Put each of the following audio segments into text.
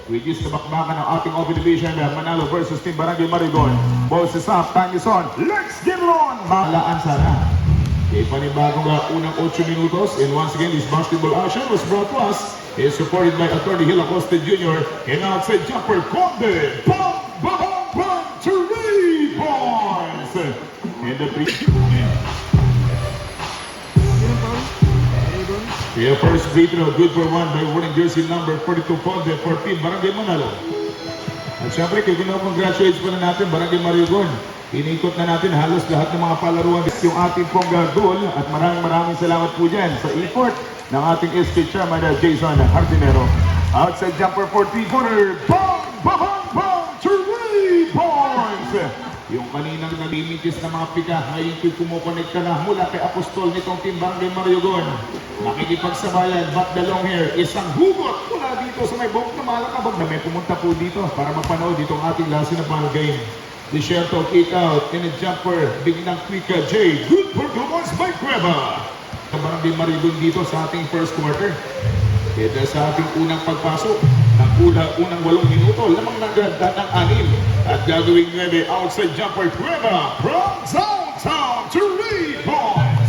which is kabakbakan ng ating open division. Manalo versus Team Barangay Marigon. Balls is up, time is on. Let's get it on! Malaan sana. Okay, panibagong unang 8 minutos. And once again, this basketball action was brought to us. Is supported by Attorney Hill Acosta Jr. And outside jumper, Conde. Bang! Bang! Bang! 3 points! And the first free throw, good for one by wearing jersey number 42 Conde for Team Barangay Manalo. At syempre, congratulations pa na natin Barangay Marigon. Inikot na natin halos lahat ng mga palaruan yung ating pong goal at maraming salamat po dyan sa effort ng ating SK Chairman Jason Hardinero. Outside jumper for 3-footer. Bang! Bang! Bang! 3 points! Yung kaninang nalimitis na mga pika, ngayon kumukonekta na mula kay Apostol nitong Team Barangay Marigon. Makikipagsabayan, but the long hair, isang hugot mula dito sa may buhok na malakabag na may pumunta po dito para mapanood itong ating last na final game. Desierto kick out, in a jumper, biglang quick J. Good performance by Cueva. Barangay Marigon dito sa ating first quarter. Ito sa ating unang pagpasok ng unang 8 minuto, lamang nagdagdag ng 6 at gagawing 9 outside jumper Cueva from downtown to 3 points.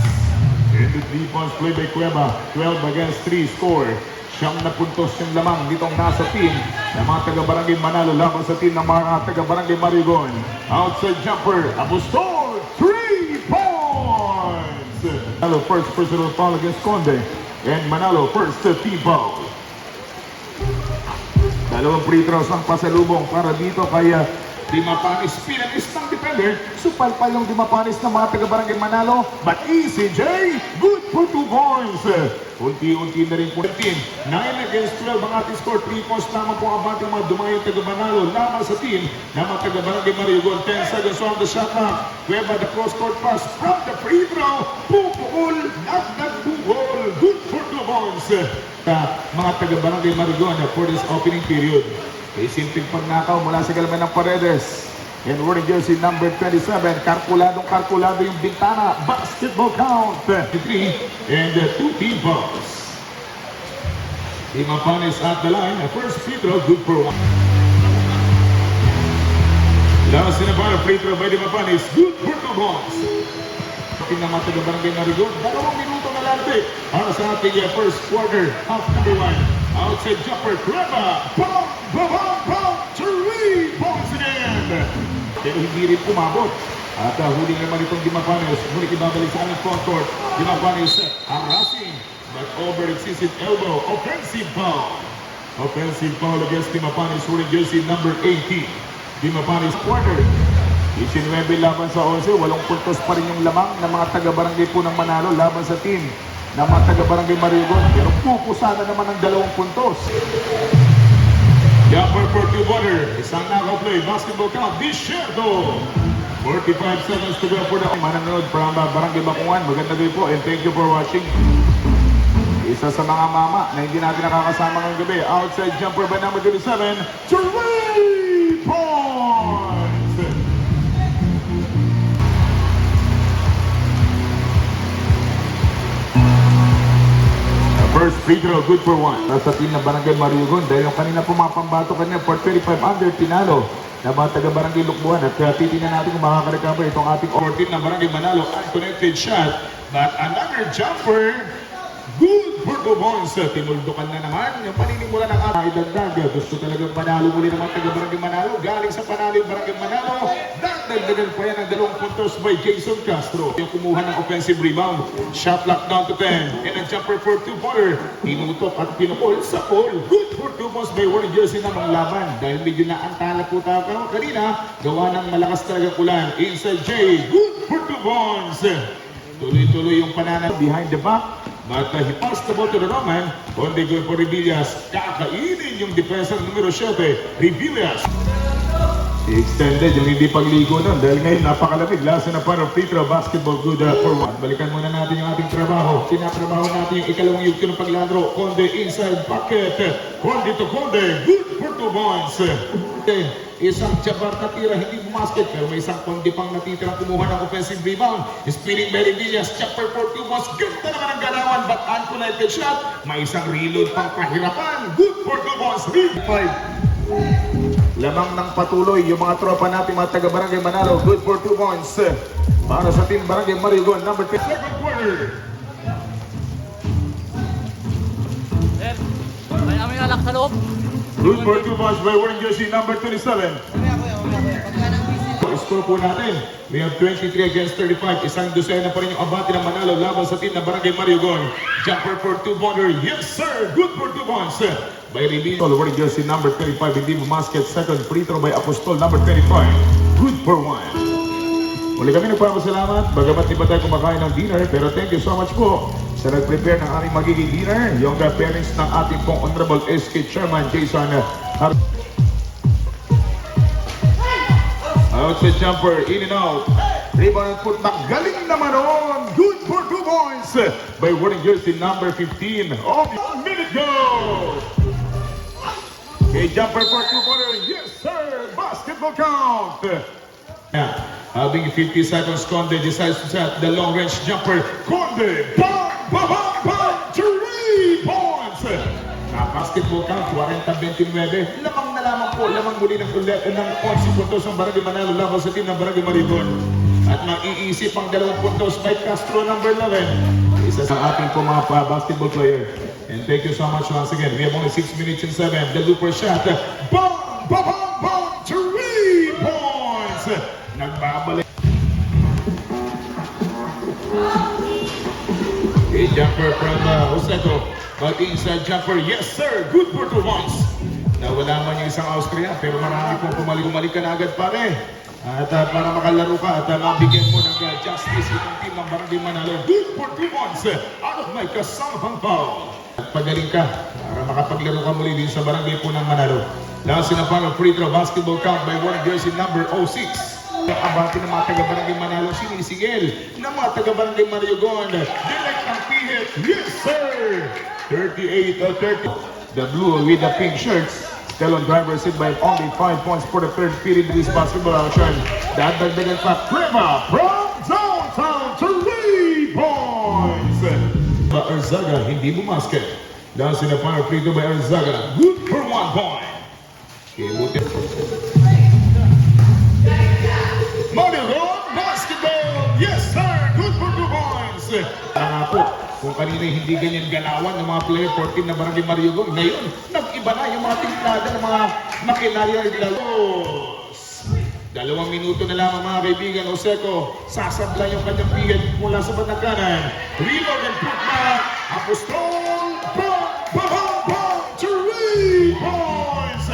And the 3 points play by Cueva, 12 against 3 score. Siyang na puntos yung lamang ditong nasa team ng mga taga-Barangay Manalo laban sa team ng mga taga-Barangay Marigon. Outside jumper, Apostol, 3 points! Manalo first personal foul against Conde. And Manalo first team foul. Dalawang free throws ng pasalubong para dito kaya Dimapanis, pinanis ng defender. Supalpal yung Dimapanis ng mga taga-Barangay Manalo. But ECJ, good for 2 points. Unti-unti na rin po ng team. 9 against 12 ang ating score. 3 points lamang po ang ating mga dumayong taga-Manalo. Laban sa team ng mga taga-Barangay Marigon. 10 seconds on the shot clock. Cueva the cross-court pass from the free throw. Pupukul, nagbukol. Good for 2 points. Mga taga-Barangay Marigon for this opening period. May simpleng pagnakaw mula sa galaman ng Paredes. And wearing jersey number 27, kalkulado yung bintana. Basketball count, 23, and 2 team fouls. Dimapanis at the line. First free throw, good for 1. Last in a bar, free throw by Dimapanis, good for 2 points. Tingnan mga taga-Barangay Marigon, 2 minuto na lalapit para sa ating first quarter, half number 1. Outside jumper, Cueva, bang, bang, bang, 3 points again. Pero hindi rin umabot. At huli naman itong Dimapanis, ngunit ibabalik sa kanyang front court. Dimapanis, harassing, but over excessive elbow, offensive foul. Offensive foul against Dimapanis, wearing jersey number 18. Dimapanis quarter. 19 laban sa 11, 8 puntos pa rin yung lamang ng mga taga-Barangay po ng Manalo laban sa team ng mga taga-Barangay Marigon. Pero pupusana naman ng 2 puntos. Jumper for 2-footer. Isang knockout play. Basketball count. Desierto. 45 seconds to go for the mananood from Barangay Bakungan. Maganda din po and thank you for watching. Isa sa mga mama na hindi natin nakakasama ngayong gabi. Outside jumper by number 27. 3 points! First free throw, good for 1. Nasa team ng Barangay Marigon dahil yung kanina pumapambato kanina for 25 under Pinalo na mga taga-Barangay Lukbuhan at titignan natin kung makaka-recover itong ating 14 ng Barangay Manalo. Unconnected shot, but another jumper. Good for 2 points. Tinuldukan na naman yung paninimula ng ating idagdag. Gusto talagang panalo muli naman taga-Barangay Manalo. Galing sa panalo yung Barangay Manalo. Dagdagan pa yan ng 2 puntos by Jason Castro. Yung kumuha ng offensive rebound. Shot clock down to 10. And a jumper for 2-footer. Tinutok at pinupol sa pole. Good for 2 points by wearing jersey ng laban. Dahil medyo naantala po tayo kanina. Gawa ng malakas talagang ulan. Inside J. Good for 2 points. Tuloy-tuloy yung pananal behind the back. But he passed the ball to the Roman. Only good for Revillas. Kakainin yung defensa numero 7. Revillas. Extended yung hindi pagligo nun dahil ngayon napakalamig. Last na para free throw basketball good for 1. Balikan muna natin yung ating trabaho. Sinatrabaho natin yung ikalawang yugto ng paglalaro. Conde inside bucket. Conde to Conde. Good for 2 points. Isang Jabar na tira, hindi bumasket, pero may isang Conde pang natitirang kumuha ng offensive rebound. Spinning by Revillas, chopper for 2 points. Ganda naman ang ganawan, but unconnected shot. May isang reload pang kahirapan. Good for 2 points. 5. Lamang ng patuloy yung mga tropa natin, mga taga-Barangay Manalo. Good for 2 points. Para sa team Barangay Marigon, number 10. Second quarter. May aming alak sa loob. Good for 2 points by wearing jersey number 27. Score po natin. We have 23 against 35. Isang dosena pa rin yung abati ng Manalo laban sa team ng Barangay Marigon. Jumper for 2-pointer. Yes, sir! Good for 2 points. By Rilito, wearing jersey number 35. Hindi bumasket. Second free throw by Apostol number 35. Good for 1. Muli kami nagpapasalamat. Bagamat di ba tayo kumakain ng dinner, pero thank you so much po sa nag-prepare ng aming magiging dinner. Yung parents ng ating pong Honorable SK Chairman Jason outside jumper, in and out. Rebound and put back. Galing naman on. Good for 2 points by wearing jersey number 15. Oh, 1 minute go. Okay, jumper for 2-pointer. Yes, sir. Basketball count. Having 50 seconds, Conde decides to set the long-range jumper. Conde, bang, bang, bang, bang, 3 points. Basketball count, 40-29. Lamang na lamang po, lamang muli ng 11 puntos ang Barangay Manalo laban sa team ng Barangay Marigon. At maiisip ang 2 puntos by Castro number 11. Isa sa ating po mga basketball player. And thank you so much once again. We have only 6 minutes and 7. The looper shot. Bang, bang, bang, bang, 3 points. Nagbabalik. A jumper from Joseco. But inside jumper, yes sir, good for 2 points. Nawala man yung isang Austria, pero marami pong pumalik ka na agad pare. At para makalaro ka at mabigyan mo ng justice itong team ng Barangay Manalo. Good for 2 points out of my kasamang foul. At pagaling ka para makapaglaro ka muli din sa Barangay po ng Manalo. Last in a final free throw basketball count by wearing jersey number 06. Abati ng mga taga-Barangay Manalo, sinisigil ng mga taga-Barangay Marigon. Direct ang pihit. Yes, sir! 38-30. The blue with the pink shirts. Still on driver's seat by only 5 points for the third period in this basketball action. Dagdagan pa, Crema from downtown, 3 points! Arzaga, hindi bumasket. Last in the final free throw by Arzaga. Good for 1 point. Okay, buti. Marigon basketball! Yes sir! Good for 2 points! Po, kung kanina hindi ganyan ganawan ng mga player for team na Barangay Marigon, ngayon, nag-iba na yung mga timplada ng mga makinarya ng Lalos. 2 minuto na lang mga kaibigan. Joseco, sasabla yung kanyang pihit mula sa bandang kanan. Reload and put back. Apostol! Bang! Bang! Bang! 3 points!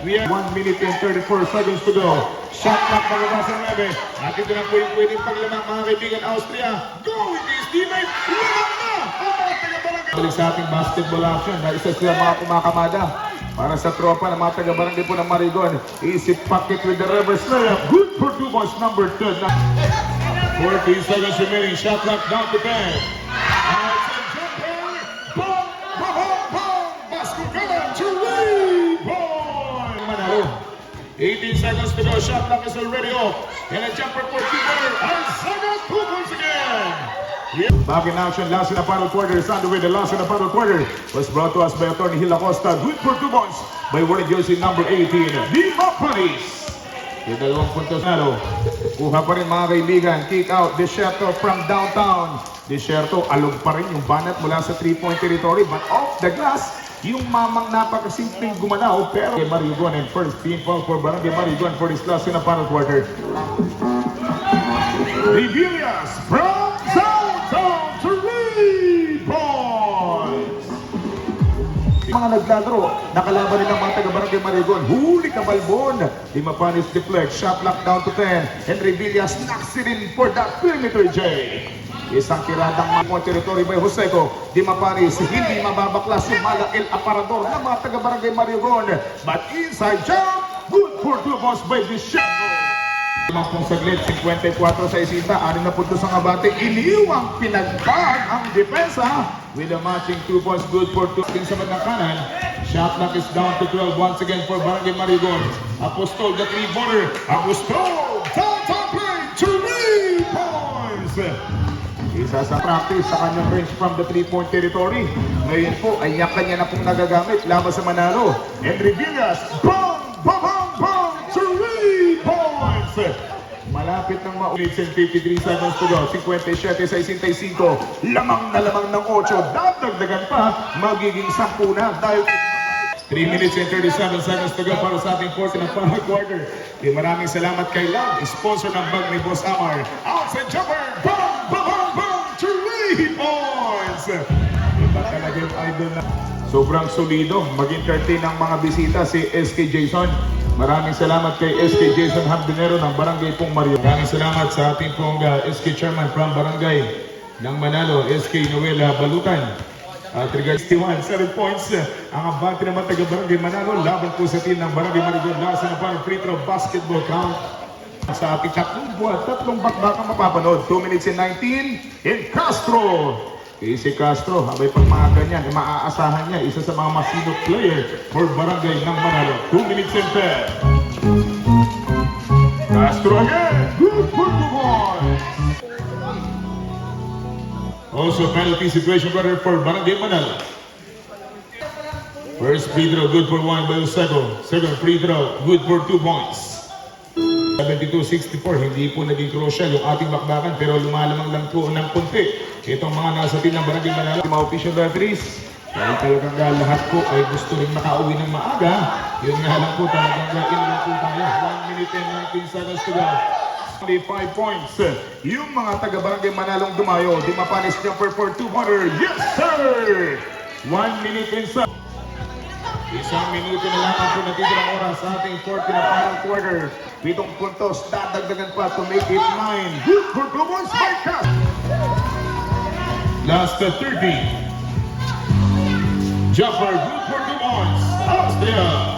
We have 1 minute and 34 seconds to go. Shot clock pagkabas ng 11. At ito na po yung pwedeng paglamang mga kaibigan Austria. Go with his teammate. Lamang na! Ang mga taga-Barangay. Balik sa ating basketball action. Na isa sila mga kumakamada. Para sa tropa ng mga taga-Barangay po ng Marigon. Isip pocket with the reverse layup. Good for 2 points number 10. 14 seconds remaining. Shot clock down to 10. Outside jumper. Bang! Bang! Bang! Basket kanan. 3 points! Manalo. 18 seconds to go. Shot clock is already off. And a jumper for 2-pointer. Arzaga 2 points again. Back in action, last in the final quarter is underway. The last in the final quarter was brought to us by Attorney Hila Costa. Good for 2 points by wearing jersey number 18. Lima Panis. Yung 2 puntos na kuha pa rin mga kaibigan. Kick out. Desierto from downtown. Desierto, alog pa rin yung banat mula sa 3-point territory. But off the glass, yung mamang napakasimpleng gumanaw. Pero Marigon and first team foul for Barangay Marigon for this last in the final quarter. Revillas from downtown, 3 points! Mga naglalaro, nakalaban nilang mga taga-Barangay Marigon. Huli ka Balbon. Lima Panis deflect, shot lock down to 10. And Revillas knocks it in for that perimeter J. Isang tiradang mga territory by Joseco. Lima Panis, hindi mababaklas yung Mala El Aparador ng mga taga-Barangay Marigon. But inside jump, good for 2 points by Desierto. Pong saglit, 54 sa isita, 6 na puntos ang abate. Iniwang pinagbag ang depensa with a matching 2 points, good for 2. Sa bandang kanan, shot clock is down to 12 once again for Barangay Marigon. Apostol, the 3-pointer. Apostol, downtown play, 3 points! Isa sa practice sa kanyang range from the 3-point territory. Ngayon po ay kanya na pong nagagamit laban sa Manalo. And Revillas, bang! bam, bam, bam! 3 points! Malapit ng maulit sa 53 seconds to go. 57-65. Lamang na lamang ng 8. Dadagdagan pa. Magiging 10 na dahil 3 minutes and 37 seconds to go para sa ating fourth na final quarter. Maraming salamat kay Love, sponsor ng bag ni Boss Amar. Outside jumper! Bam! Bam! Bam! Bam! 3 points! Iba talaga yung idol na. Sobrang solido. Mag-entertain ang mga bisita si SK Jason. Maraming salamat kay SK Jason Hambinero ng Barangay Pong Mario. Maraming salamat sa ating pong SK Chairman from Barangay ng Manalo, SK Noel Balutan. At regards 7 points, ang abante naman taga Barangay Manalo, laban po sa team ng Barangay Marigon. Nasa na parang free throw basketball count. Sa ating tatlong bakbakang mapapanood. 2 minutes and 19 in Castro. Si Castro, abay pag mga ganyan, maaasahan niya, isa sa mga masinop player for Barangay ng Manalo. 2 minutes and 10. Castro again. Good for the boys. Also penalty situation brother for Barangay Manalo. First free throw, good for 1 by Osego. Second free throw, good for 2 points. 72-64, hindi po naging crucial yung ating bakbakan pero lumalamang lang po ng punti. Itong mga nasa team ng Barangay Manalo, mga official referees, dahil talagang lahat po ay gusto rin makauwi ng maaga. Yun nga lang po talagang inulang po tayo. 1 minute and 19 seconds to go. 5 points. Yung mga taga-Barangay Manalong dumayo, di mapanis jumper for 200. Yes, sir! 1 minute and 7. Isang minuto na lamang po natitira ang oras sa ating fourth na final quarter. 7 puntos, dadagdagan pa to make it 9. Good for two boys, Micah! Last 30. Jumper, good for two boys. Austria!